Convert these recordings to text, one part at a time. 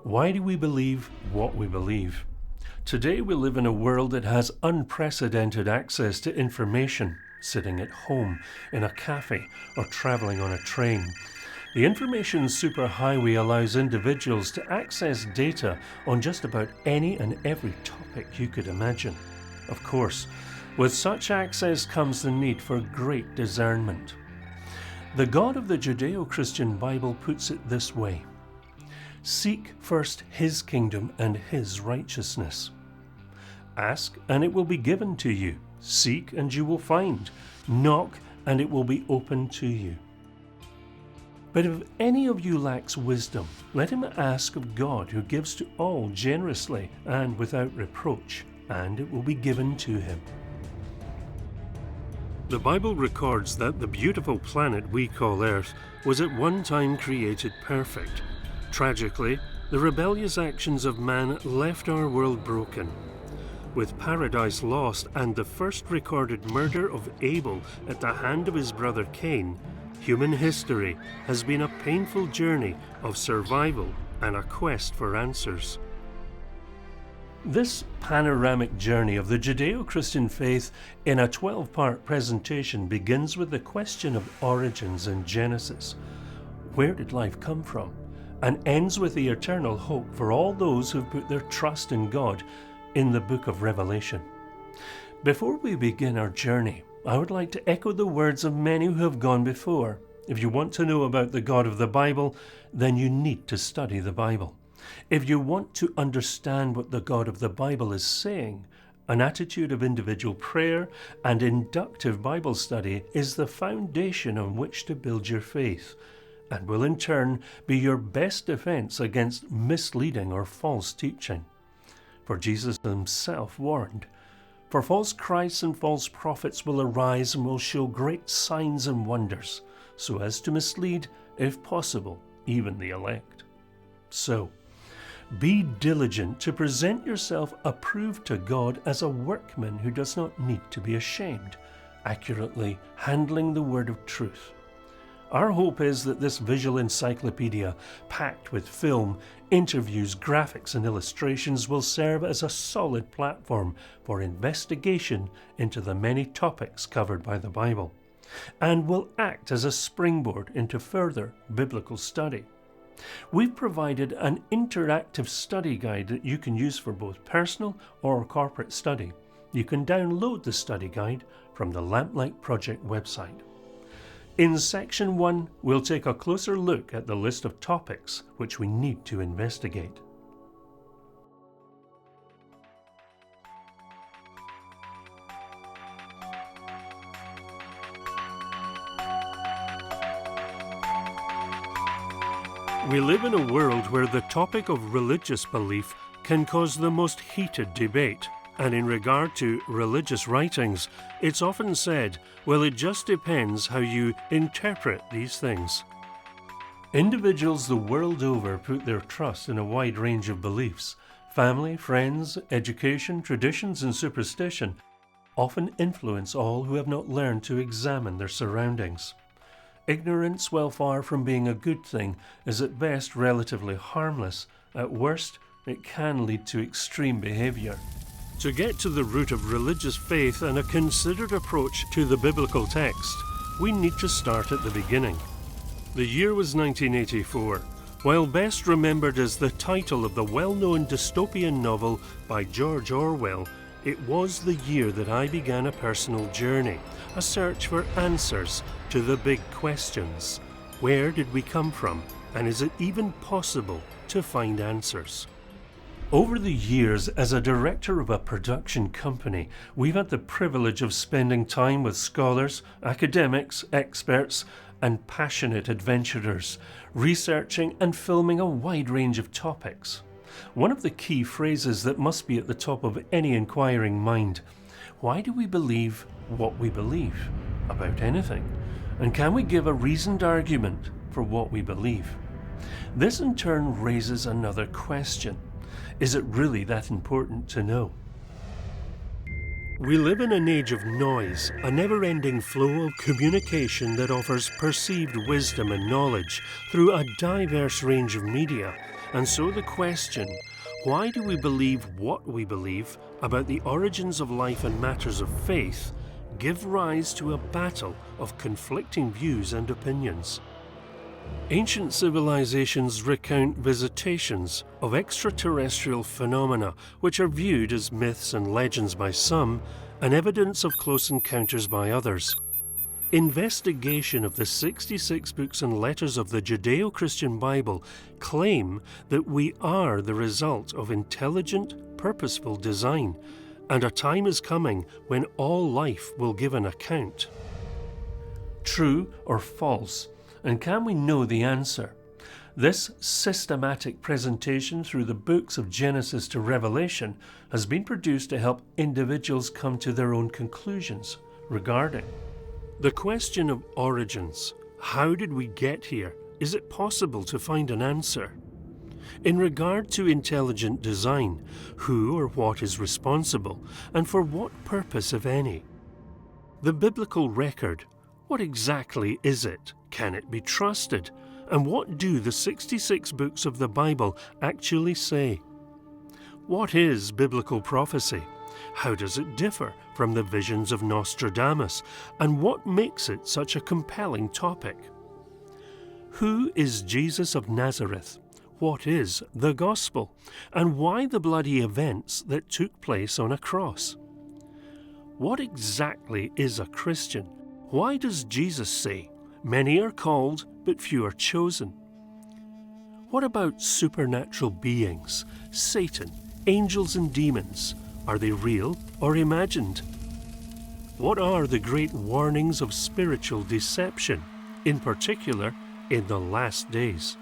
Why do we believe what we believe? Today we live in a world that has unprecedented access to information, sitting at home, in a café, or travelling on a train. The information superhighway allows individuals to access data on just about any and every topic you could imagine. Of course, with such access comes the need for great discernment. The God of the Judeo-Christian Bible puts it this way: seek first His kingdom and His righteousness. Ask and it will be given to you. Seek and you will find. Knock and it will be opened to you. But if any of you lacks wisdom, let him ask of God, who gives to all generously and without reproach, and it will be given to him. The Bible records that the beautiful planet we call Earth was at one time created perfect. Tragically, the rebellious actions of man left our world broken. With paradise lost and the first recorded murder of Abel at the hand of his brother Cain, human history has been a painful journey of survival and a quest for answers. This panoramic journey of the Judeo-Christian faith in a 12-part presentation begins with the question of origins in Genesis. Where did life come from? And ends with the eternal hope for all those who've put their trust in God in the book of Revelation. Before we begin our journey, I would like to echo the words of many who have gone before. If you want to know about the God of the Bible, then you need to study the Bible. If you want to understand what the God of the Bible is saying, an attitude of individual prayer and inductive Bible study is the foundation on which to build your faith, and will in turn be your best defense against misleading or false teaching. For Jesus himself warned, "For false Christs and false prophets will arise and will show great signs and wonders, so as to mislead, if possible, even the elect." So, be diligent to present yourself approved to God as a workman who does not need to be ashamed, accurately handling the word of truth. Our hope is that this visual encyclopedia, packed with film, interviews, graphics and illustrations, will serve as a solid platform for investigation into the many topics covered by the Bible, and will act as a springboard into further biblical study. We've provided an interactive study guide that you can use for both personal or corporate study. You can download the study guide from the Lamplight project website. In Section 1, we'll take a closer look at the list of topics which we need to investigate. We live in a world where the topic of religious belief can cause the most heated debate. And in regard to religious writings, it's often said, well, it just depends how you interpret these things. Individuals the world over put their trust in a wide range of beliefs. Family, friends, education, traditions and superstition often influence all who have not learned to examine their surroundings. Ignorance, while far from being a good thing, is at best relatively harmless. At worst, it can lead to extreme behavior. To get to the root of religious faith and a considered approach to the biblical text, we need to start at the beginning. The year was 1984. While best remembered as the title of the well-known dystopian novel by George Orwell, it was the year that I began a personal journey, a search for answers to the big questions. Where did we come from? And is it even possible to find answers? Over the years, as a director of a production company, we've had the privilege of spending time with scholars, academics, experts, and passionate adventurers, researching and filming a wide range of topics. One of the key phrases that must be at the top of any inquiring mind: why do we believe what we believe about anything? And can we give a reasoned argument for what we believe? This in turn raises another question. Is it really that important to know? We live in an age of noise, a never-ending flow of communication that offers perceived wisdom and knowledge through a diverse range of media. And so the question, why do we believe what we believe about the origins of life and matters of faith, give rise to a battle of conflicting views and opinions. Ancient civilizations recount visitations of extraterrestrial phenomena which are viewed as myths and legends by some and evidence of close encounters by others. Investigation of the 66 books and letters of the Judeo-Christian Bible claim that we are the result of intelligent, purposeful design, and a time is coming when all life will give an account. True or false? And can we know the answer? This systematic presentation through the books of Genesis to Revelation has been produced to help individuals come to their own conclusions regarding the question of origins. How did we get here? Is it possible to find an answer? In regard to intelligent design, who or what is responsible, and for what purpose, if any? The biblical record, what exactly is it? Can it be trusted? And what do the 66 books of the Bible actually say? What is biblical prophecy? How does it differ from the visions of Nostradamus? And what makes it such a compelling topic? Who is Jesus of Nazareth? What is the gospel? And why the bloody events that took place on a cross? What exactly is a Christian? Why does Jesus say, "Many are called, but few are chosen"? What about supernatural beings, Satan, angels and demons? Are they real or imagined? What are the great warnings of spiritual deception, in particular in the last days?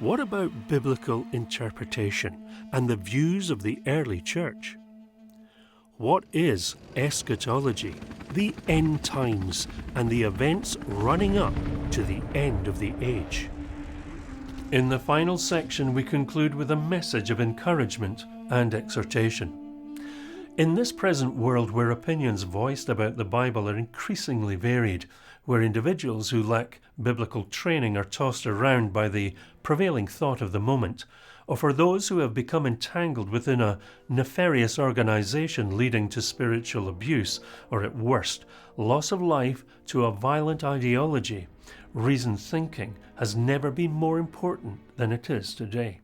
What about biblical interpretation and the views of the early church? What is eschatology, the end times, and the events running up to the end of the age? In the final section, we conclude with a message of encouragement and exhortation. In this present world where opinions voiced about the Bible are increasingly varied, where individuals who lack biblical training are tossed around by the prevailing thought of the moment, or for those who have become entangled within a nefarious organization leading to spiritual abuse, or at worst, loss of life to a violent ideology, reasoned thinking has never been more important than it is today.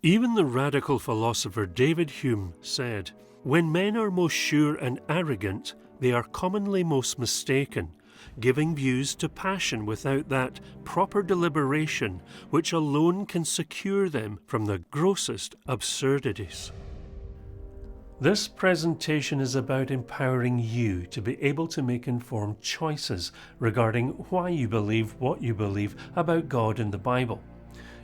Even the radical philosopher David Hume said, "When men are most sure and arrogant, they are commonly most mistaken, giving views to passion without that proper deliberation which alone can secure them from the grossest absurdities." This presentation is about empowering you to be able to make informed choices regarding why you believe what you believe about God and the Bible.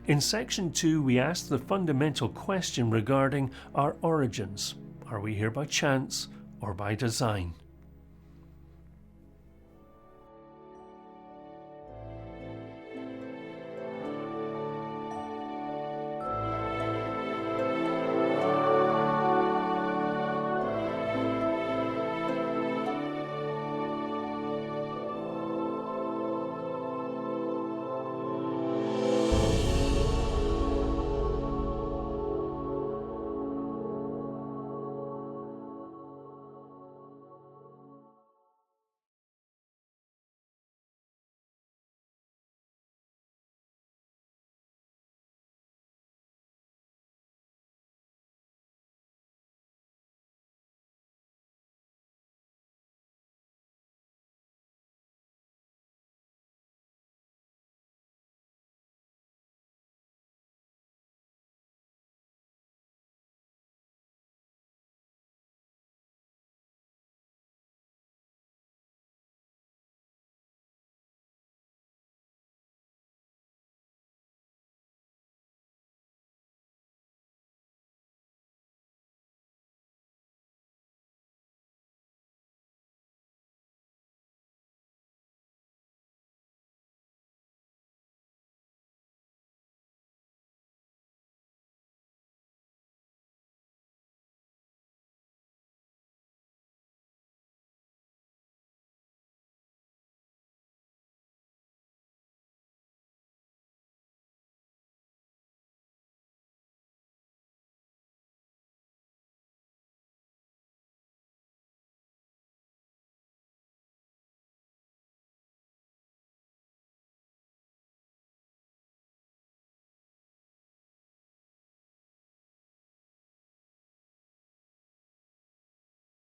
In Section 2, we ask the fundamental question regarding our origins. Are we here by chance or by design?